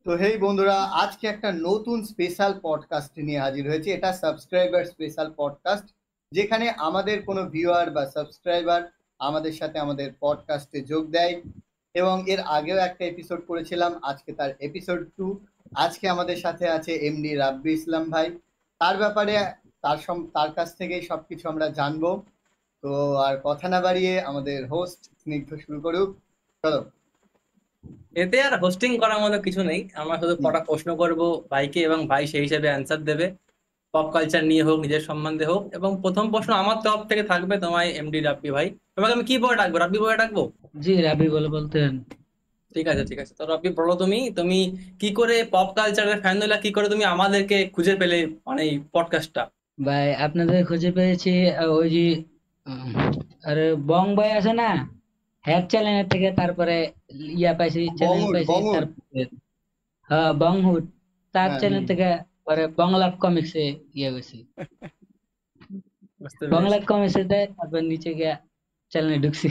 তো হেই বন্ধুরা, আজকে একটা নতুন স্পেশাল পডকাস্ট নিয়ে হাজির হয়েছে। এটা সাবস্ক্রাইবার স্পেশাল পডকাস্ট, যেখানে আমাদের কোনো ভিউয়ার বা সাবস্ক্রাইবার আমাদের সাথে আমাদের পডকাস্টে যোগ দেয়। এবং এর আগেও একটা এপিসোড করেছিলাম, আজকে তার এপিসোড 2। আজকে আমাদের সাথে আছে এমডি রাব্বি ইসলাম ভাই। তার ব্যাপারে তার কাছ থেকেই সবকিছু আমরা জানবো। তো আর কথা না বাড়িয়ে আমাদের হোস্ট স্নিগ্ধ শুরু করুক। চলো। এতে আর হোস্টিং করার মতো কিছু নেই। আমরা শুধু কটা প্রশ্ন করব ভাইকে, এবং ভাই সেই হিসেবে অ্যান্সার দেবে। পপ কালচার নিয়ে হোক, নিজের সম্বন্ধে হোক। এবং প্রথম প্রশ্ন আমার তরফ থেকে থাকবে তোমায়, এমডি রাব্বি ভাই। তোমাকে আমি কি বলে ডাকবো? রাব্বি বলে ডাকবো? জি, রাবি বলে বলতেন। ঠিক আছে, ঠিক আছে। তো রাব্বি, বলো তুমি তুমি কি করে পপ কালচারের ফ্যান হলে, কি করে তুমি আমাদেরকে খুঁজে পেলে, মানে এই পডকাস্টটা? ভাই আপনাদের খুঁজে পেয়েছি ওই যে উম, আরে বং ভাই আছে না, হ্যাক চ্যানেলের থেকে। তারপরে ইয়া পাইছি, চ্যানেল বঙ্গুর পাইছি বঙ্গুর তারপরে হ্যাঁ বংহুড, তার হ্যাঁ। চ্যানেল থেকে। পরে বাংলা কমিক্সে ইয়ে গেছি, বুঝতে বাংলা পেরেছি। কমিক্সে দেয়, তারপর নিচে গিয়া চ্যানেলে ঢুকছি।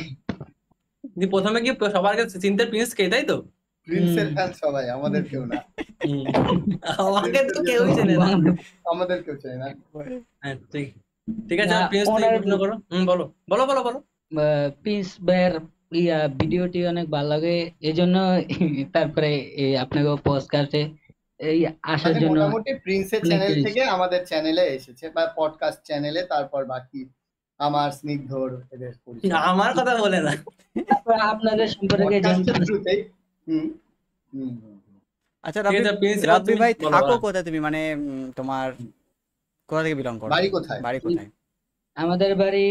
তুমি প্রথমে কি সবার কাছে চিনতে প্রিন্স কে, তাই তো? হম। প্রিন্সের ফ্যান সবাই, আমাদের কেউ না। হম। আমাকে তো প্রিন্সের কেউই চেনে না। আমাদের কেউ চাই না। হ্যাঁ, ঠিক। ঠিক আছে, না, এবার প্রিন্স তুমি ওনার প্রশ্ন করো। বলো বলো বলো বলো। প্রিন্স ভাইয়ের ইয়া ভিডিওটি অনেক ভালো লাগে, এই জন্য তারপরে আপনাকে পডকাস্টে এই আসার মানে জন্য মোটামুটি প্রিন্সের ক্লিক চ্যানেল করেছি। থেকে আমাদের চ্যানেলে এসেছে, বা পডকাস্ট চ্যানেলে, তারপর বাকি আমার স্নিগ্ধর এদের না, পরিচয় আমার কথা বলে না। তারপর আপনাদের সম্পর্কে জানতে পডকাস্টের পারছি। থ্রুতেই। হুম হুম হুম, হুম। আচ্ছা ঠিক রাব্বি, আছে, প্রিন্স, এবার রাব্বি তুমি ভাই বলো। থাকো কোথায় তুমি? মানে তোমার কোথা থেকে বিলং করো? বাড়ি কোথায়? বাড়ি কোথায়? আমাদের বাড়ি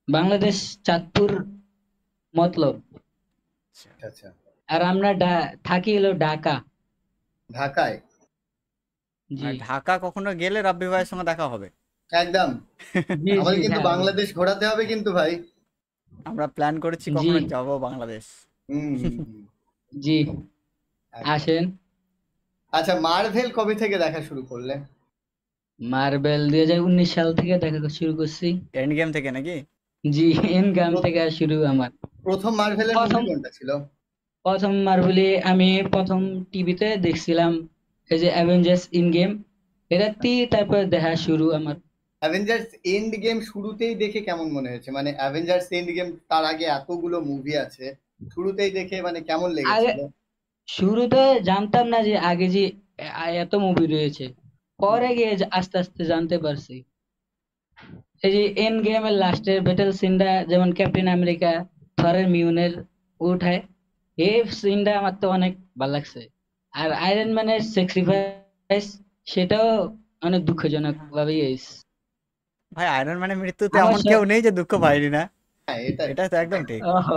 বাংলাদেশ, চাঁদপুর, মতলব। আচ্ছা। আচ্ছা। আর আমরা থাকি হলো ঢাকা। ঢাকায়? জি। ঢাকা কখনো গেলে রাব্বি ভাইয়ের সঙ্গে দেখা হবে। একদম। জি জি, আমাদের কিন্তু হ্যাঁ। বাংলাদেশ ঘোরাতে হবে কিন্তু ভাই। আমরা প্ল্যান করেছি জি কখনো যাব বাংলাদেশ। হুম হুম হুম, জি, একদম। আসেন। আচ্ছা, মার্ভেল কবে থেকে দেখা শুরু করলে? মার্বেল 2019 সাল থেকে দেখা শুরু করছি। এন্ড গেম থেকে নাকি? জি, এন গাম প্র- থেকে শুরু আমার। প্রথম মার্ভেলের মুভি প্রথম কোনটা ছিল? প্রথম মার্বেলে আমি প্রথম টিভিতে দেখছিলাম এই যে অ্যাভেঞ্জার্স ইন গেম, এটাতেই তারপর দেখা শুরু আমার। অ্যাভেঞ্জার্স এন্ড গেম শুরুতেই দেখে কেমন মনে হয়েছে? মানে অ্যাভেঞ্জার্স এন্ড গেম, তার আগে এতগুলো মুভি আছে, শুরুতেই দেখে মানে কেমন আগে লেগেছিল? শুরুতে জানতাম না যে আগে যে এত মুভি রয়েছে, হুম, পরে গিয়ে আস্তে আস্তে জানতে পারছি। এই যে এন গেমের লাস্টের ব্যাটেল সিনটা, যেমন ক্যাপ্টেন আমেরিকা থরের মিউনের উঠায়, এই সিনটা আমার তো অনেক ভালো লাগছে। আর আয়রন ম্যানের স্যাক্রিফাইস, সেটাও অনেক দুঃখজনক ভাবে হয়েছে। ভাই আয়রন ম্যানের মৃত্যুতে আমার এমন কেউ নেই যে দুঃখ পাইনি না। হ্যাঁ এটা। এটা তো একদম ঠিক। ওহ,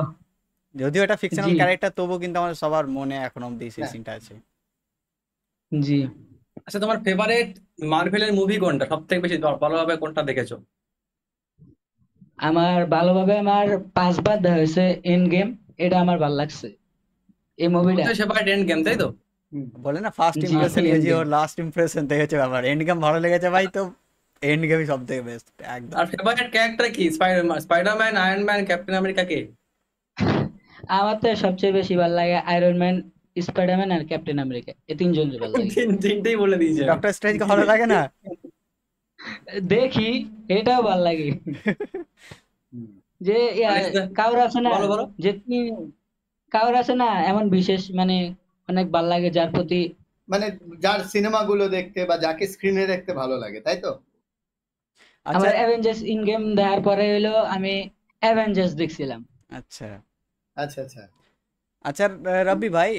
যদিও এটা ফিকশনাল জি ক্যারেক্টার, তবুও কিন্তু আমাদের সবার মনে এখনো অব্দি সেই হ্যাঁ। সিনটা আছে। জি। আচ্ছা, তোমার ফেভারিট মার্ভেলের মুভি কোনটা? সব থেকে বেশি ভালোভাবে কোনটা দেখেছো? আমার ভালোভাবে আমার 5 বার দেখা হয়েছে এন্ড গেম, এটা আমার ভালো লাগছে এই মুভিটা। সবচেয়ে ফেভারিট এন্ড গেম, তাই তো? হুম। বলে না, ফার্স্ট জি, impression is end game. Your last impression, দেখেছো ব্যাপার। এন্ড গেম ভালো লেগেছে ভাই, তো এন্ড গেমই সব থেকে বেস্ট একদম। আর ফেভারিট ক্যারেক্টার কি? Spiderman, Iron Man, Captain America, কে? আমার তো সবচেয়ে বেশি ভালো লাগে আয়রন ম্যান, স্পাইডারম্যান আর ক্যাপ্টেন আমেরিকা, এই তিনজন ভালো লাগে। তিনটেই বলে দিয়েছি আমি। ডক্টর স্ট্রেঞ্জকে ভালো লাগে না? দেখি, এটাও ভালো লাগে। হুম। যে কাউর আছে না, বলো বলো। যে কাউর আছে না এমন বিশেষ, মানে অনেক ভাল লাগে যার প্রতি। মানে যার সিনেমাগুলো দেখতে বা যাকে স্ক্রিনে দেখতে ভালো লাগে, তাই তো? আচ্ছা আমার অ্যাভেঞ্জার্স ইন গেম দেখার পরে হলো আমি অ্যাভেঞ্জার্স দেখছিলাম। আচ্ছা আচ্ছা আচ্ছা। আচ্ছা। রব্বি ভাই,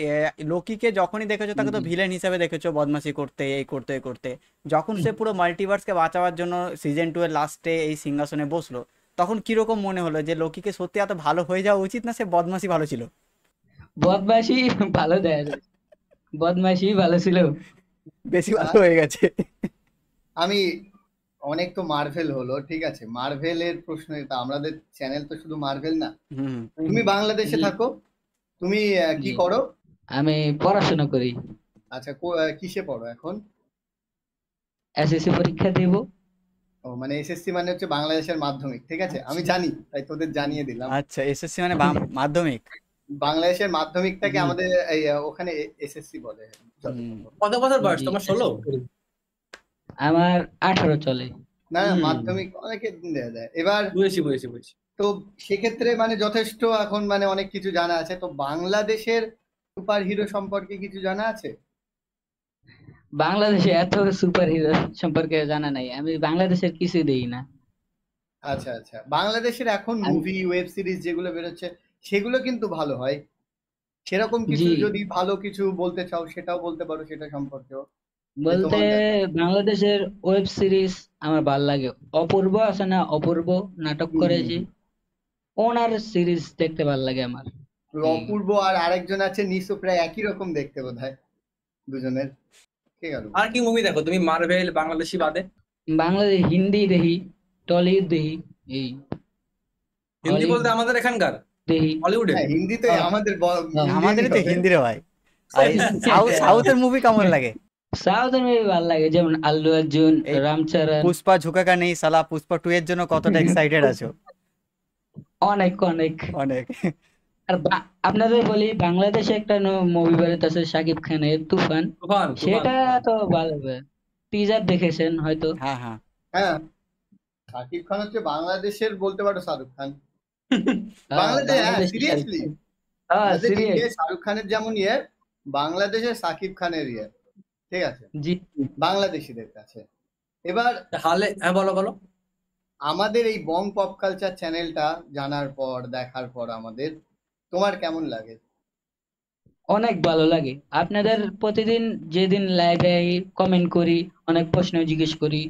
লোকিকে যখনই দেখেছো তাকে তো জি। ভিলেন হিসেবে দেখেছো, বদমাশি করতে, এই করতে এই করতে। যখন সে পুরো মাল্টিভার্সকে বাঁচাবার জন্য সিজন 2 এর লাস্টে এই সিংহাসনে বসলো, তখন কিরকম মনে হলো যে লোকিকে সত্যি এত ভালো হয়ে যাওয়া উচিত, না সে বদমাশি ভালো ছিল? বদমাশি ভালো দেখা যায়, বদমাশি ভালো ছিল। বেশি ভালো আহ, হয়ে গেছে। আমি অনেক তো মার্ভেল হলো, ঠিক আছে, মার্ভেলের প্রশ্ন এটা, আমাদের চ্যানেল তো শুধু মার্ভেল না। হুম। তুমি বাংলাদেশে জি থাকো, তুমি কি জি, করো? আমি পড়াশোনা করি, আচ্ছা, কিসে পড়ো এখন? এসএসসি পরীক্ষা দেব। ও মানে এসএসসি মানে হচ্ছে বাংলাদেশের মাধ্যমিক, ঠিক আছে, আমি আচ্ছা জানি, তাই তোদের জানিয়ে দিলাম। আচ্ছা, এসএসসি মানে মাধ্যমিক। বাংলাদেশের মাধ্যমিকটাকে জি। আমাদের এই ওখানে এসএসসি বলে হুম। কত বছর বয়স জি, তোমার? 16? আমার 18 চলে। না না, হুম। মাধ্যমিক অনেকে দেয়। এবার বুঝেছি। তো সেক্ষেত্রে মানে যথেষ্ট এখন মানে অনেক কিছু জানা আছে। তো বাংলাদেশের সুপার হিরো সম্পর্কে কিছু জানা আছে? বাংলাদেশে এত সুপার হিরো সম্পর্কে জানা নাই, আমি বাংলাদেশের কিছু দেই না। আচ্ছা। বাংলাদেশের এখন আমি মুভি, ওয়েব সিরিজ যেগুলো বেরোচ্ছে সেগুলো কিন্তু ভালো হয়। সেরকম কিছু জি যদি ভালো কিছু বলতে চাও সেটাও বলতে পারো সেটা সম্পর্কেও। যে বলতে, তোমার দেখা। বাংলাদেশের ওয়েব সিরিজ আমার ভালো লাগে। অপূর্ব আছে না, অপূর্ব নাটক করে যে, হুম। ওনার সিরিজ দেখতে ভালো লাগে আমার। এই অপূর্ব আর আরেকজন আছে নিশো, প্রায় একই রকম দেখতে বোধহয় দুজনের। কে গেল? আর কি মুভি দেখো তুমি মার্ভেল বাংলাদেশি বাদে? বাংলাদেশ হিন্দি দেখি, টলিউড দেখি, এই হিন্দি হলিউড বলতে আমাদের এখানকার দেখি। হলিউডের? হ্যাঁ, হিন্দি তো হ্যাঁ, আমাদের হ্যাঁ। ইন্ডিয়ানই আমাদেরই তো হবে। হিন্দি রে ভাই। আর এই সাউথের মুভি কেমন লাগে? সাউথের মুভি ভালো লাগে, যেমন আল্লু অর্জুন, এই রামচরণ। পুষ্পা ঝুঁকাকা নেই সালা, পুষ্পা 2 এর জন্য কতটা এক্সাইটেড আছো? অনেক অনেক। অনেক। আর আপনাদের বলি, বাংলাদেশে একটা মুভি বেরোতেছে শাকিব খানের, তুফান। তুফান সেটা তো ভালো হবে, টিজার দেখেছেন হয়তো। হ্যাঁ হ্যাঁ। হ্যাঁ, শাকিব খান হচ্ছে বাংলাদেশের বলতে পারো শাহরুখ খান। হ্যাঁ, বাংলাদেশ, হ্যাঁ বাংলাদেশি সিরিয়াসলি। শাকিব খান। হ্যাঁ, আমাদের সিরিয়াস। ইন্ডিয়ায় শাহরুখ খানের যেমন ইয়ে, বাংলাদেশে শাকিব খানের ইয়ে। ঠিক আছে, জি বাংলাদেশিদের কাছে। এবার হ্যাঁ, বলো। আমাদের এই বং পপ কালচার চ্যানেলটা জানার পর, দেখার পর আমাদের তোমার কেমন লাগে? অনেক ভালো লাগে। আপনাদের প্রতিদিন যেদিন লাইভে কমেন্ট করি, অনেক প্রশ্ন জিজ্ঞেস করি,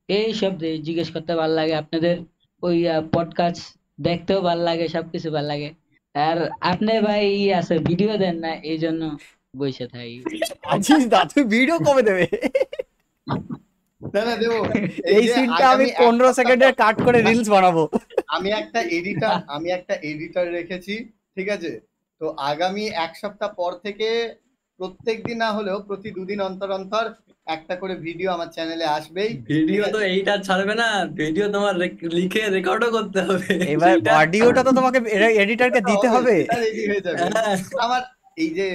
এই সব জিজ্ঞেস করতে ভালো লাগে। আপনাদের ওই পডকাস্ট দেখতেও ভালো লাগে, সবকিছু ভালো লাগে। আর আপনি ভাই আছে ভিডিও দেন না, এই জন্য বসে থাকি। আজিজ দা তুই ভিডিও কবে দেবে? না দেবো। এই এই যে সিনটা আমি আগামী 15 এক সেকেন্ডের সপ্তাহ কাট করে রিলস বানাবো। আমি একটা এডিটর রেখেছি। ঠিক আছে, তো আগামী এক সপ্তাহ পর থেকে প্রত্যেকদিন না হলেও প্রতি দুদিন অন্তর অন্তর একটা করে ভিডিও আমার চ্যানেলে আসবেই। ভিডিও ঠিক তো আছে? এইটা ছাড়বে না, ভিডিও তোমার লিখে রেকর্ডও করতে হবে এবার সেইটা। অডিওটা তো তোমাকে এডিটরকে দিতে হবে। সেটা রেডি হয়ে যাবে। হ্যাঁ। আমার এই যে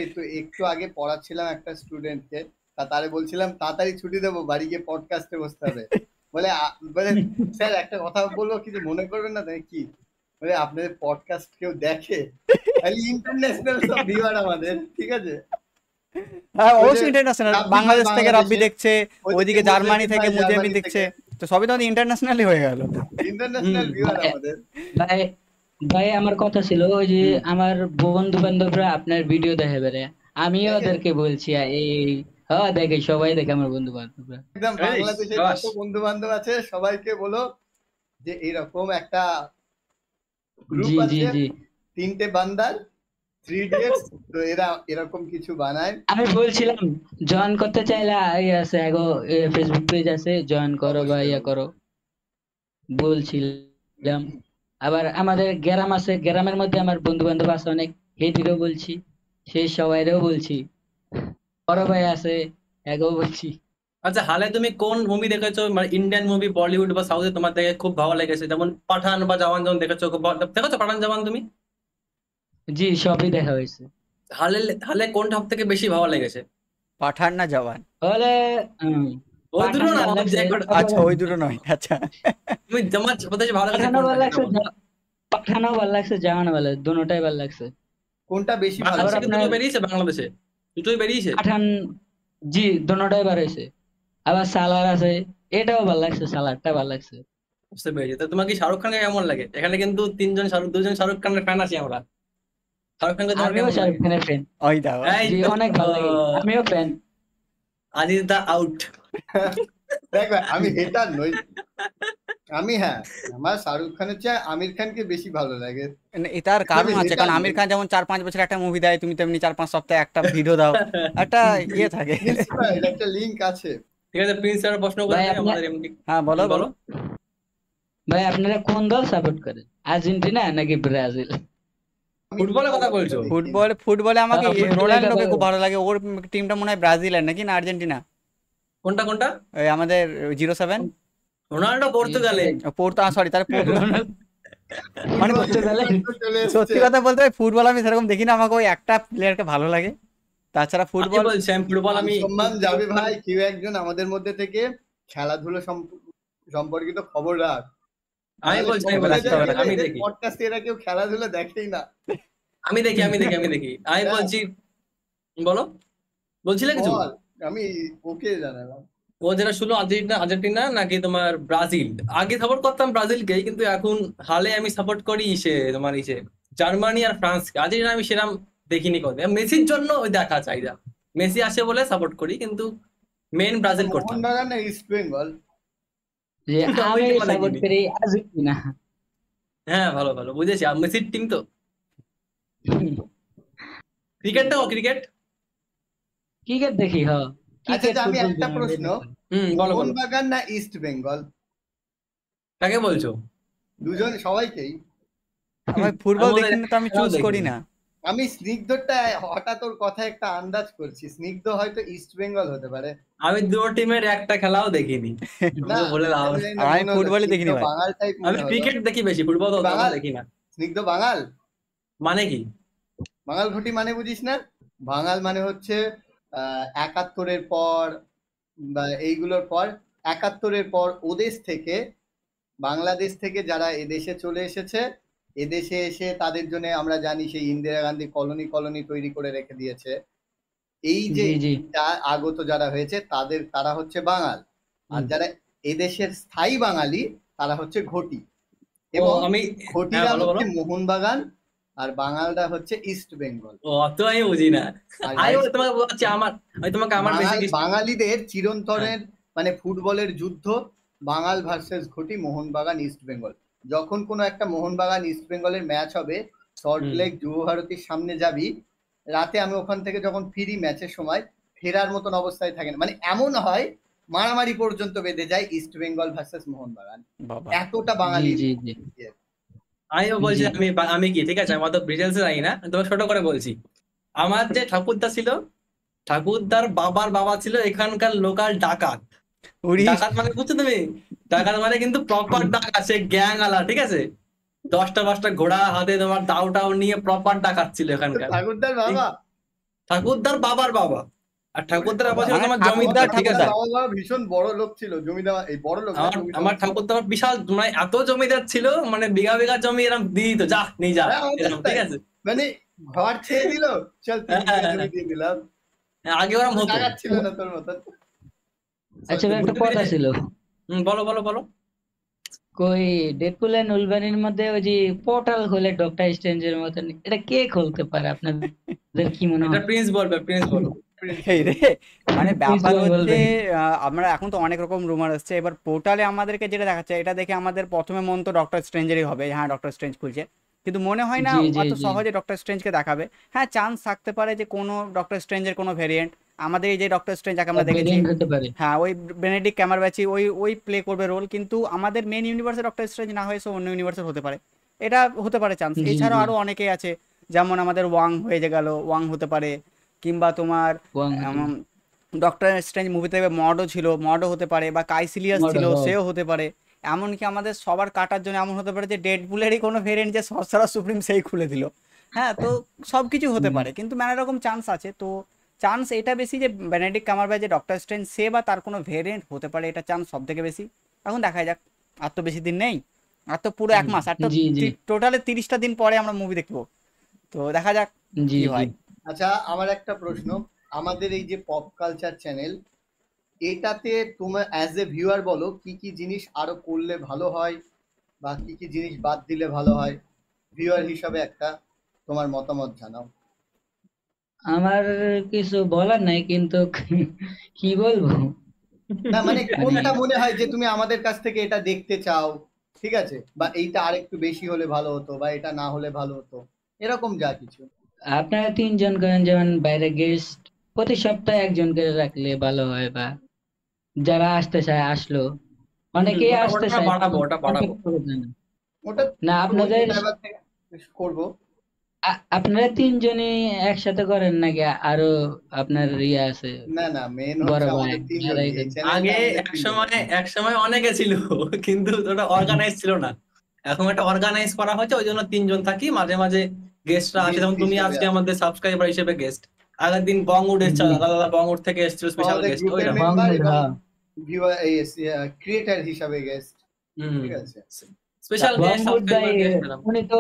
একটু আগে পড়াচ্ছিলাম একটা স্টুডেন্টকে, তারে বলছিলাম তাড়াতাড়ি ছুটি দেবো, বাড়ি গিয়ে পডকাস্টে বসতে হবে। বলে স্যার একটা কথা বলবো, কিছু মনে করবেন না তাই? কি বলে, আপনাদের পডকাস্ট কেউ দেখে? ইন্টারন্যাশনাল সব ভিউয়ার আমাদের। ঠিক আছে, হ্যাঁ ওই যে অবশ্যই ইন্টারন্যাশনাল। রাব্বি ভাই বাংলাদেশ থেকে রাব্বি বাংলাদেশে, দেখছে, ওইদিকে জার্মানি থেকে মুজেমিন দেখছে, তো সবই তো ইন্টারন্যাশনালি হয়ে গেল। ইন্টারন্যাশনাল ভিউয়ার ভাই আমাদের। ভাই ভাই, আমার কথা ছিল ওই যে, হুম। আমার বন্ধু বান্ধবরা আপনার ভিডিও দেখে বেড়ে, আমিও দেখে ওদেরকে বলছি এই, হ্যাঁ দেখে, সবাই দেখে আমার বন্ধু বান্ধবরা। একদম এই, বাংলাদেশের সাবাস। যত বন্ধু বান্ধব আছে সবাইকে বলো যে এরকম একটা গ্রুপ জি জি আছে, জি 3টে বান্দার, 3 ইডিয়টস। তো এরা এরকম কিছু বানায়। আমি বলছিলাম, জয়েন করতে চাইলে এই আছে এগো, ফেসবুক পেজ আছে, জয়েন করো বা অবশ্যই ইয়া করো বলছিলাম। আবার আমাদের গ্রাম আছে, গ্রামের মধ্যে আমার বন্ধু বান্ধব আছে অনেক, হেদিরও বলছি, সেই সবাইরেও বলছি। বড় ভাই আছে, এগো বলছি। আচ্ছা, হালে তুমি কোন মুভি দেখেছো, মানে ইন্ডিয়ান মুভি, বলিউড বা সাউথে তোমার দেখে খুব ভালো লেগেছে? যেমন পাঠান বা জওয়ান, যেমন দেখেছো, দেখেছো পাঠান জওয়ান তুমি? জি, সবই দেখা হয়েছে। হালে হালে কোনটা সব থেকে বেশি ভালো লেগেছে? পাঠান না জওয়ান? তাহলে ওই দুটো পাঠান না, ভাল যে লাগছে, কটা- আচ্ছা ওই দুটো নয়, আচ্ছা। তুমি তোমার সবথেকে ভালো লেগেছে পাঠানও ভাল কোনটা, সেটা লাগছে, বলো। পাঠানও ভাল লাগছে, জাওয়ানও ভাল লাগছে, দুটোটাই ভাল লাগছে। কোনটা বেশি ভালো আবার বাংলাদেশে কি লাগে? দুটো আপনার বেরিয়েছে? বাংলাদেশে দুটোই বেরিয়েছে? পাঠান, জি দুটোটাই বার হয়েছে। আবার সালার আছে, এটাও ভাল লাগছে, সালারটা ভাল লাগছে। বুঝতে পেরেছি। তো তোমার কি শাহরুখ খানকে কেমন লাগে? এখানে কিন্তু দুজন শাহরুখ খানের ফ্যান আছি আমরা। শাহরুখ খানকে তোমার আমিও কেমন শাহরুখ লাগে? খানের ফ্যান। ওই দাও। এই জি, তো, অনেক ভাল লাগে, আমিও ফ্যান। আজিজ দা আউট। দেখো, আমি হেটার নই। হ্যাঁ, আমার শাহরুখ খানের চেয়ে আমির খানকে বেশি ভালো লাগে। এটার কারণ আমি আছে, হেটার কারণ আমির নই। খান যেমন 4-5 বছর একটা মুভি দেয়, তুমি তেমনি 4-5 সপ্তাহে একটা ভিডিও দাও, একটা ইয়ে থাকে। ইন্সপায়ার্ড একটা লিংক আছে। ঠিক আছে, প্রিন্স স্যার প্রশ্ন করে ভাই দেয় আপনার আমাদের এমডি। হ্যাঁ বলো বলো। বলো। ভাই আপনারা কোন দল সাপোর্ট করেন, আর্জেন্টিনা নাকি ব্রাজিল? আমি ফুটবলের কথা ফুটবল বলছো? দেখি না। ফুটবলে আমাকে ফুটবলের কথা রোনাল্ডোকে খুব ভালো লাগে। ওর টিমটা মনে হয় ব্রাজিলের নাকি না আর্জেন্টিনা? কোনটা? ওই আমাদের 07। রোনাল্ডো পর্তুগালে। সরি তাহলে মানে চলে সত্যি এসছে। কথা বলতে ফুটবল আমি সেরকম দেখি না, আমাকে ওই একটা প্লেয়ারকে ভালো লাগে, তাছাড়া আমি ফুটবল বলছি আমি ফুটবল আমি সম্মান যাবে ভাই, কেউ একজন আমাদের মধ্যে থেকে খেলাধুলো সম্পর্কিত খবর রাখ। আমি বলছি আমি খবর বলছি রাখতে হবে, আমি দেখি পডকাস্টে এরা কেউ খেলাধুলো দেখেই না। আমি দেখি আমি দেখি আমি দেখি আমি হ্যাঁ। বলছি, বলো, বলছিলে কিছু? বল, আমি ওকে জানালাম। ও যেটা শুনলো আর্জেন্টিনা আর্জেন্টিনা নাকি তোমার ব্রাজিল, আগে সাপোর্ট করতাম ব্রাজিলকে, কিন্তু এখন হালে আমি সাপোর্ট করি তোমার জার্মানি আর ফ্রান্সকে। আর্জেন্টিনা আমি সেরকম দেখিনি কত, মেসির জন্য ওই দেখা চাহিদা, মেসি আসে বলে সাপোর্ট করি, কিন্তু মেন ব্রাজিল করতাম। মোহনবাগান না ইস্ট বেঙ্গল? যে আমি আমি তো সাপোর্ট দেখিনি। করি আর্জেন্টিনা। হ্যাঁ ভালো ভালো বুঝেছি, আর মেসির টিম তো। ক্রিকেটটাও ক্রিকেট। ক্রিকেট দেখি, হ আচ্ছা ক্রিকেট আমি ফুটবল একটা প্রশ্ন, বলো বলো, মোহনবাগান না ইস্ট বেঙ্গল? কাকে বলছো? দুজন, সবাইকেই। আমি ফুটবল আমি দেখি না তো আমি খেলাও চুজ দেখি করি না। না। আমি স্নিগ্ধটা হঠাৎ ওর কথা একটা আন্দাজ করছি, স্নিগ্ধ হয়তো ইস্ট বেঙ্গল হতে পারে। আমি দুটো টিমের একটা খেলাও দেখিনি, না আমাকে বলে লাভ কেন নেই। জানি না আমি মনে হলো ফুটবলই দেখিনি স্নিগ্ধ ভাই। বাঙাল টাইপ আমি মনে হলো। ক্রিকেট দেখি বেশি, ফুটবল তো বাঙাল? দেখি না। স্নিগ্ধ বাঙাল? মানে কি? বাঙাল ঘটি মানে বুঝিস না? বাঙাল মানে হচ্ছে ৭১-এর পর বা এইগুলোর পর, ৭১-এর পর ওদেশ থেকে, বাংলাদেশ থেকে যারা এদেশে চলে এসেছে, এদেশে এসে তাদের জন্য আমরা জানি সেই ইন্দিরা গান্ধী কলোনি কলোনি তৈরি করে রেখে দিয়েছে। এই যে জি জি আগত যারা হয়েছে তারা হচ্ছে বাঙাল, আর যারা এদেশের স্থায়ী বাঙালি তারা হচ্ছে ঘটি। ও এবং আমি, ঘটিরা হ্যাঁ বলো বলো। হচ্ছে মোহনবাগান, আর বাঙালরা হচ্ছে ইস্ট বেঙ্গল। ও অত আমি বুঝি না। আর আমি guys, তোমাকে বলছি আমি তোমাকে আমার বেসিক। বাঙালিদের চিরন্তনের মানে ফুটবলের যুদ্ধ, বাঙাল ভার্সেস ঘটি, মোহনবাগান ইস্ট বেঙ্গল। যখন কোনো একটা মোহনবাগান ইস্ট বেঙ্গলের ম্যাচ হবে, সল্টলেক যুবভারতীর সামনে যাবি, রাতে আমি ওখান থেকে যখন ফিরি ম্যাচের সময়, ফেরার মতন অবস্থায় থাকে না, মানে এমন হয় মারামারি পর্যন্ত বেঁধে যায় ইস্ট বেঙ্গল ভার্সেস মোহনবাগান, বাবা এতটা জি বাঙালি। জি জি আমিও বলছি জি। আমি কি, ঠিক আছে আমার তো ডিটেলস জানি না, তোমাকে ছোট করে বলছি। আমার যে ঠাকুরদা ছিল, ঠাকুরদার বাবার বাবা ছিল এখানকার লোকাল ডাকাত। উড়ি ডাকাত মানে বুঝছো তুমি? ডাকাত মানে কিন্তু প্রপার ডাকাত, সে গ্যাং আলা, ঠিক আছে? 10টা ঘোড়া হাতে তোমার দাও টাও নিয়ে প্রপার ডাকাত ছিল এখানকার। ঠাকুরদার বাবা? ঠাকুরদার বাবার বাবা, আর ঠাকুরদার বাবা ছিল মানে তোমার ঠাকুরদার জমিদার, ঠিক আছে? বাবা ভীষণ বড় লোক ছিল, জমিদার, এই বড় লোক না, জমিদার। আমার ঠাকুরদা বিশাল, মানে এত জমিদার ছিল, মানে বিঘা বিঘা জমি এরকম দিয়ে দিত, যা নিয়ে যা হ্যাঁ, আমাদের এরকম, ঠিক তাই। আছে? মানে ঘর ছেড়ে দিল, চল 3 বিঘা জমি দিয়ে দিলাম। আগে ওরম হতো। টাকা ছিল না তোর মতন। আচ্ছা ভাই, একটা কথা ছিল, বলো বলো বলো। কই ডেডপুল এন্ড উলভারিনের মধ্যে ওই যে পোর্টাল খোলে ডক্টর স্ট্রেঞ্জের মতন, এটা কে খুলতে পারে আপনাদের কি মনে এটা হয়? প্রিন্স বলবে, প্রিন্স বলো। এই রে, মানে ব্যাপার বলবেন। হচ্ছে আমরা এখন তো অনেক রকম রুমার আসছে, এবার পোর্টালে আমাদেরকে যেটা দেখাচ্ছে এটা দেখে আমাদের প্রথমে মন তো ডক্টর স্ট্রেঞ্জেরই হবে, হ্যাঁ ডক্টর স্ট্রেঞ্জ খুলছে, কিন্তু মনে হয় না জি জি অত জি সহজে ডক্টর স্ট্রেঞ্জকে দেখাবে। হ্যাঁ চান্স থাকতে পারে যে কোনো ডক্টর স্ট্রেঞ্জের কোনো ভেরিয়েন্ট, আমাদের এই যে ডক্টর স্ট্রেঞ্জ যাকে আমরা দেখেছি, ভেরিয়েন্ট হতে পারে। হ্যাঁ ওই বেনেডিক্ট ক্যামারব্যাচি ওই ওই প্লে করবে রোল, কিন্তু আমাদের মেন ইউনিভার্সে ডক্টর স্ট্রেঞ্জ না হয়েছে অন্য ইউনিভার্সের হতে পারে, এটা হতে পারে চান্স। জি এছাড়াও জি আরো অনেকেই আছে, যেমন আমাদের ওয়াং হয়ে গেল, ওয়াং হতে পারে, কিংবা তোমার ওয়াং হতে পারে। ডক্টর স্ট্রেঞ্জ মুভিতে মডও ছিল, মডও হতে পারে, বা কাইসিলিয়াস মডও, ছিল, হ্যাঁ। সেও হতে পারে। এমনকি আমাদের সবার কাটার জন্য এমন হতে পারে যে ডেডপুলেরই কোনো ভেরিয়েন্ট যে সর্সারার সুপ্রিম সেই খুলে দিল। হ্যাঁ তো সব কিছু হতে পারে, কিন্তু নানা রকম চান্স আছে। তো চান্স এটা বেশি যে বেনেডিক্ট কামারব্যাচ যে ডক্টর স্ট্রেঞ্জ সে বা তার কোনো ভেরিয়েন্ট হতে পারে, এটা চান্স সব থেকে বেশি। এখন দেখা যাক, আর তো বেশি দিন নেই, আর তো পুরো 1 মাস, আর তো জি জি টোটালে 30টা দিন পরে আমরা মুভি দেখবো, তো দেখা যাক জি কি জি। হয়। আচ্ছা আমার একটা প্রশ্ন, আমাদের এই যে পপ কালচার চ্যানেল, এটাতে তোমার অ্যাজ এ ভিউয়ার বলো কি কি জিনিস আরো করলে ভালো হয়, বা কি কি জিনিস বাদ দিলে ভালো হয়, ভিউয়ার হিসাবে একটা তোমার মতামত জানাও। আমার কিছু বলার নাই, কিন্তু কি বলবো, না মানে কোনটা মানে মনে হয় যে তুমি আমাদের কাছ থেকে এটা দেখতে চাও, ঠিক আছে, বা এইটা আরেকটু বেশি হলে ভালো হতো, বা এটা না হলে ভালো হতো, এরকম যা কিছু। আপনারা 3 জন করেন, যেমন বাইরে গেস্ট প্রতি সপ্তাহে একজন করে রাখলে ভালো হয়, বা যারা আসতে চায় আসলো, অনেকেই ওটা আসতে ওটা চায় বাড়াবো, ওটা বাড়াবো। contact করে দেন। ওটা না আপনাদের এবার থেকে করবো। আপনারা 3 জনই একসাথে করেন নাকি আরো আপনার ইয়ে আছে, না না, মেন বড় হচ্ছে ভাই আমাদের তিনজন, যারাই এই করেন? চ্যানেলটা আগে আমাদের এক তিনজন। সময় এক সময় অনেকে ছিল, কিন্তু ওটা অর্গানাইজ ছিল না। এখন একটা অর্গানাইজ করা হয়েছে, ওই জন্য 3 জন থাকি, মাঝে মাঝে গেস্টরা আসে, যেমন গেস্ট তুমি হিসেবে আজকে আমাদের সাবস্ক্রাইবার হিসেবে গেস্ট। আগের দিন বঙ্গুড এসেছে, জি দাদা দাদা বঙ্গুড থেকে এসেছিল স্পেশাল আমাদের গেস্ট, গ্রুপের ওইরকম। মেম্বার বঙ্গবন্ধু, এবং হ্যাঁ ভিউয়ার ক্রিয়েটার হিসাবে গেস্ট, হুম, ঠিক আছে। স্পেশাল গেস্ট, বঙ্গবন্ধু ভাই সাবস্ক্রাইবার গেস্ট এরকম। উনি তো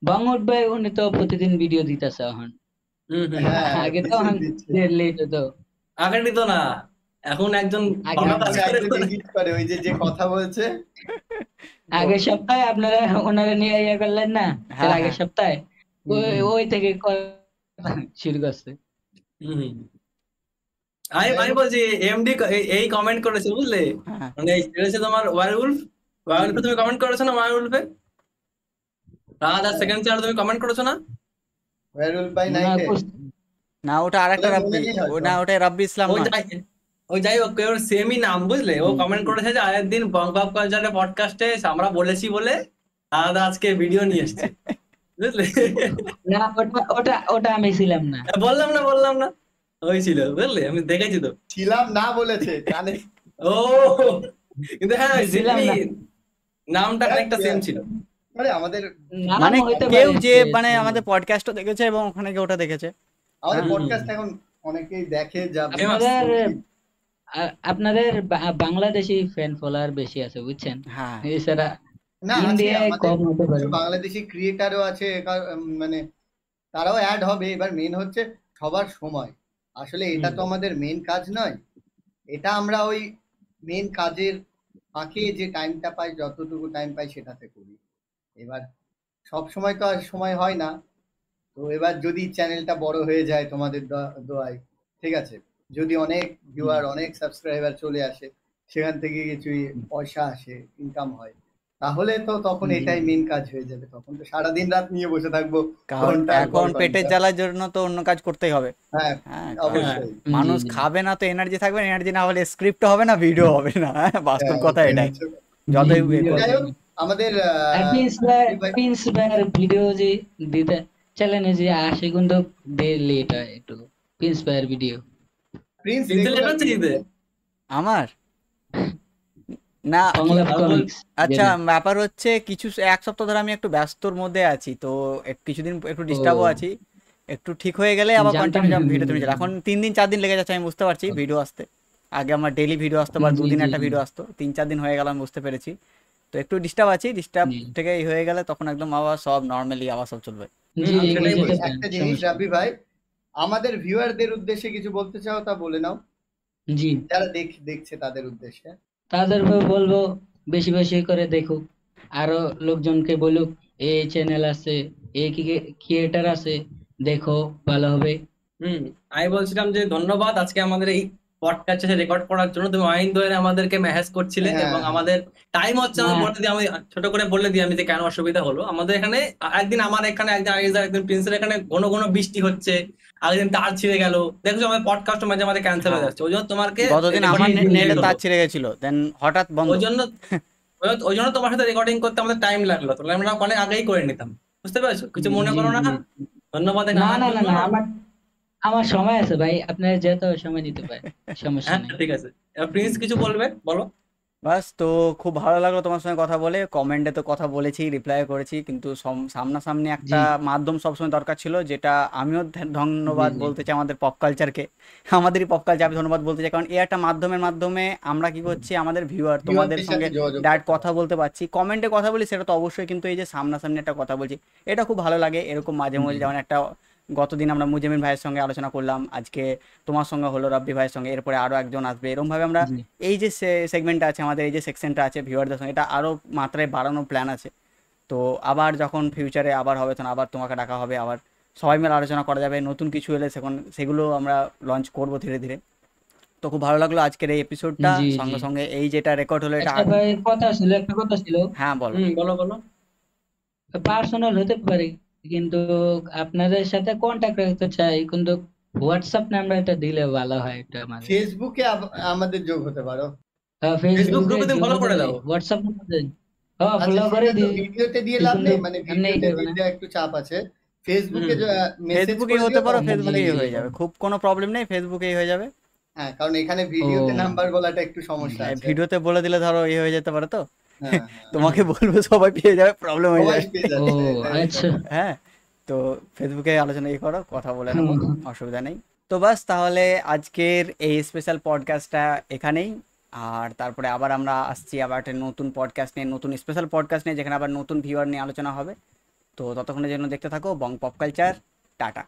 বঙ্গবন্ধু ভাই উনি তো প্রতিদিন ভিডিও দিতেছে এখন। হ্যাঁ আগে তো প্রচুর এখন দিচ্ছে। লেট হতো। আগে নিত না, এখন একজন আগে ভালো কাজ এখন করে একজন এডিট করে, ওই যে যে কথা বলছে আগের সপ্তাহে আপনারা ওনারা নিয়ে ইয়ে করলেন না, তার হ্যাঁ আগের হ্যাঁ সপ্তাহে ওই হুম। ওই থেকে কথা শুরু করছে। হুম। আমি যাই আমি হোক, বলছি এমডি এই কমেন্ট করেছে, বুঝলে, হ্যাঁ মানে এই ছেড়েছে তোমার ওয়ারউলফ। ওয়ারউলফে তুমি কমেন্ট করেছো না? ওয়ারউলফে রাজা সেকেন্ড চ্যানেল তুমি কমেন্ট করেছো না? ওয়ারুল ভাই মনে হয় নাইটে না, ওটা আরেকটা ওদের মনে রাব্বি, নেই ও হয়তো। না ওটা রাব্বি ইসলাম ওই নয়। যাই ওই যাই হোক, ওর সেমই নাম, বুঝলে, ও কমেন্ট করেছে যে আগের দিন বং পপ কালচারের পডকাস্টে আমরা বলেছি বলে দাদা আজকে ভিডিও নিয়ে এসছে, বুঝলে। না, ওটা ওটা ওটা আমি ছিলাম না। বললাম না ওই ছিল, বুঝলে, আমি দেখেছি তো। ছিলাম না বলেছে জানে। ও, কিন্তু হ্যাঁ ছিলাম সেমই, না, নামটা অনেকটা সেম ছিল। মানে আমাদের নাম মানে হইতে কেউ পারে যে যে মানে ছিলাম না। আমাদের পডকাস্টও দেখেছে এবং ওখানে গিয়ে ওটা দেখেছে। আমাদের হ্যাঁ পডকাস্ট এখন অনেকেই দেখে, যা ফেমাস। আপনাদের আপনাদের বাংলাদেশি ফ্যান ফলোয়ার বেশি আছে, বুঝছেন? হ্যাঁ এছাড়া না আছে ইন্ডিয়ায় আমাদের কম হতে পারে। কিছু বাংলাদেশি ক্রিয়েটারও আছে, মানে তারাও অ্যাড হবে। এবার মেন হচ্ছে সবার সময়, আসলে এটা তো আমাদের মেন কাজ নয়, এটা আমরা ওই মেন কাজের ফাঁকে যে টাইমটা পাই, যতটুকু টাইম পাই সেটাতে করি। এবার সব সময় তো আর সময় হয় না। তো এবার যদি চ্যানেলটা বড় হয়ে যায় তোমাদের দোয়ায়, ঠিক আছে, যদি অনেক ভিউয়ার অনেক সাবস্ক্রাইবার চলে আসে, সেখান থেকে কিছুই পয়সা আসে, ইনকাম হয়, তাহলে তো তখন জি এটাই মেন কাজ হয়ে যাবে। তখন তো সারাদিন রাত নিয়ে বসে থাকবো, কারণ ঘন্টার পর এখন পেটের ঘন্টা। জ্বালার জন্য তো অন্য কাজ করতেই হবে। হ্যাঁ হ্যাঁ কারণ অবশ্যই। জি মানুষ জি। খাবে না তো এনার্জি থাকবে না, এনার্জি না হলে স্ক্রিপ্ট হবে না, ভিডিও হবে না। হ্যাঁ, বাস্তব হ্যাঁ কথা এটাই এটাই। হচ্ছে। যতই জি, এ যাই করবে। হোক, আমাদের আর প্রিন্স ভাইয়ের ভিডিও যে দিতে চ্যানেলে যে আসে কিন্তু লেট হয় একটু, প্রিন্স ভাইয়ের ভিডিও। প্রিন্স তিনটে লেট রেগুলার হচ্ছে দিতে। আমার না সংলাপ আর বল, কমিক্স আচ্ছা, যেটা। ব্যাপার হচ্ছে কিছু এক সপ্তাহ ধরে আমি একটু ব্যস্তর মধ্যে আছি, তো কিছুদিন একটু ও ডিস্টার্বও আছি। একটু ঠিক হয়ে গেলে আবার জানতাম কন্টিনিউ না। ভিডিও তুমি এখন 3 দিন 4 দিন লেগে যাচ্ছে, আমি বুঝতে পারছি ভিডিও আসতে। আগে আমার ডেইলি ভিডিও আসতো বা জি দুদিন জি একটা জি ভিডিও আসতো, 3-4 দিন হয়ে গেল, আমি বুঝতে পেরেছি। তো একটু ডিস্টার্ব আছি, ডিস্টার্ব জি থেকে এই হয়ে গেলে তখন একদম আবার সব নর্মালি আবার সব চলবে। জি, আমি এগিয়ে সেটাই যেতে বলছি। পারেন, একটা জিনিস সমস্যা নেই। রাবি ভাই, আমাদের ভিউয়ারদের উদ্দেশ্যে কিছু বলতে চাও তা বলে নাও, জি, যারা দেখছে তাদের উদ্দেশ্যে। তাদের বলবো বেশি বেশি করে দেখুক, আরো লোকজনকে বলুক এই চ্যানেল আছে, এই ক্রিয়েটার আছে, দেখো, ভালো হবে। আমি বলছিলাম যে ধন্যবাদ আজকে আমাদের এই পডকাস্টে রেকর্ড করার জন্য। তুমি অনেক ধরে আমাদেরকে মেসেজ করছিলে হ্যাঁ এবং হ্যাঁ আমাদের টাইম হচ্ছে, আমি না, বলে দিই, আমি ছোট করে বলে দিই আমি যে কেন অসুবিধা হলো আমাদের এখানে। একদিন আমার এখানে, একদিন আইজার, একদিন প্রিন্সের এখানে ঘন ঘন বৃষ্টি হচ্ছে, আগের তার ছিঁড়ে গেল, দেখছো আমাদের পডকাস্ট মাঝে মাঝে ক্যান্সেল হয়ে হ্যাঁ, যাচ্ছে, ওই জন্য তোমাকে গতদিন জি আমার রেকর্ডিং জি লেট নেটে জি হলো। তার ছিঁড়ে গেছিল, দেন হঠাৎ বন্ধ। ওই জন্য ওই জন্য তোমার সাথে রেকর্ডিং করতে আমাদের টাইম লাগলো, তাহলে আমরা অনেক আগেই করে নিতাম। বুঝতে পেরেছো? কিছু মনে জি করো না। জি। ধন্যবাদ এখানে না আনার না না জন্য। না, আমার আমার সময় আছে ভাই, আপনার যেহেতু সময় নিতে পারেন, সমস্যা হ্যাঁ নেই। ঠিক আছে, এবার প্রিন্স কিছু বলবে, বলো। বাস, তো খুব ভালো লাগলো তোমার সঙ্গে কথা বলে। কমেন্টে তো কথা বলেছি, রিপ্লাই করেছি, কিন্তু সামনাসামনি জি একটা মাধ্যম সবসময় দরকার ছিল, যেটা আমিও জি ধন্যবাদ জি বলতে চাই আমাদের পপ কালচারকে। আমাদেরই পপ কালচার আমি ধন্যবাদ বলতে চাই, কারণ এই একটা মাধ্যমের মাধ্যমে আমরা কি করছি, আমাদের ভিউয়ার তোমাদের ভিউয়ারদের সঙ্গে সাথে যোগাযোগ ডাইরেক্ট করতে কথা পারো। বলতে পারছি, কমেন্টে কথা বলি সেটা তো অবশ্যই, কিন্তু এই যে সামনাসামনি একটা কথা বলছি, এটা খুব ভালো লাগে। এরকম মাঝে জি মাঝে যেমন একটা গতদিন আমরা মুজামিন ভাইয়ের সঙ্গে আলোচনা করলাম, আজকে তোমার সঙ্গে হলো রাব্বি ভাইয়ের সঙ্গে, এরপরে আরও একজন আসবে, এরকমভাবে আমরা জি এই যে সেগমেন্টটা আছে আমাদের, এই যে সেকশনটা আছে ভিউয়ারদের সঙ্গে, এটা আরও মাত্রায় বাড়ানোর প্ল্যান আছে। তো আবার যখন ফিউচারে আবার হবে তখন আবার তোমাকে ডাকা হবে, আবার সবাই মিলে আলোচনা করা যাবে, নতুন কিছু এলে সেগুলো আমরা লঞ্চ করব ধীরে ধীরে। তো খুব ভালো লাগলো আজকের এই এপিসোডটা, জি জি। সঙ্গে সঙ্গে এই যেটা রেকর্ড হলো এটা আচ্ছা ভাই, একটা কথা ছিল, হ্যাঁ বলো। বলো বলো। পার্সোনাল হতে পারে, কিন্তু আপনাদের সাথে কন্ট্যাক্ট রাখতে চাই, কিন্তু হোয়াটসঅ্যাপ নাম্বারটা দিলে ভালো হয় এটা আমাদের। ফেসবুকে আমাদের যোগ হতে পারো। ফেসবুক ফেসবুকে গ্রুপে তুমি যোগ ফলো হতে করে পারি, দাও। WhatsApp number. হ্যাঁ, আচ্ছা ফলো করে সেটা তো দিই, ভিডিওতে দিয়ে লাভ কিন্তু নেই, মানে এমনি ভিডিওতে করবে না। দিতে একটু চাপ আছে। ফেসবুকে হুম মেসেজ ফেসবুকেই করে হতে দিও, পারো, তখন জি ফেসবুকেই জি। হয়ে যাবে, খুব কোনো প্রবলেম নেই, ফেসবুকেই হয়ে যাবে। হ্যাঁ কারণ এখানে ও ভিডিওতে নাম্বার বলাটা একটু সমস্যা আছে। ভিডিওতে বলে দিলে ধরো হয়ে যেতে পারে তো। হ্যাঁ তোমাকে বলবো সবাই পেয়ে যাবে, প্রবলেম হয়ে সবাই যাবে। পেয়ে ও যাচ্ছে, তাই তো? আচ্ছা। হ্যাঁ, তো ফেসবুকে আলোচনা করো, কথা বলে নেবো, হুম, অসুবিধা নেই। তো বাস তাহলে আজকের এই স্পেশাল পডকাস্টটা এখানেই। আর তারপরে আবার আমরা আসছি আবার একটা নতুন পডকাস্ট নিয়ে, নতুন স্পেশাল পডকাস্ট নিয়ে, যেখানে আবার নতুন ভিউয়ার নিয়ে আলোচনা হবে। তো ততক্ষণের জন্য দেখতে থাকো বং পপ কালচার। টাটা।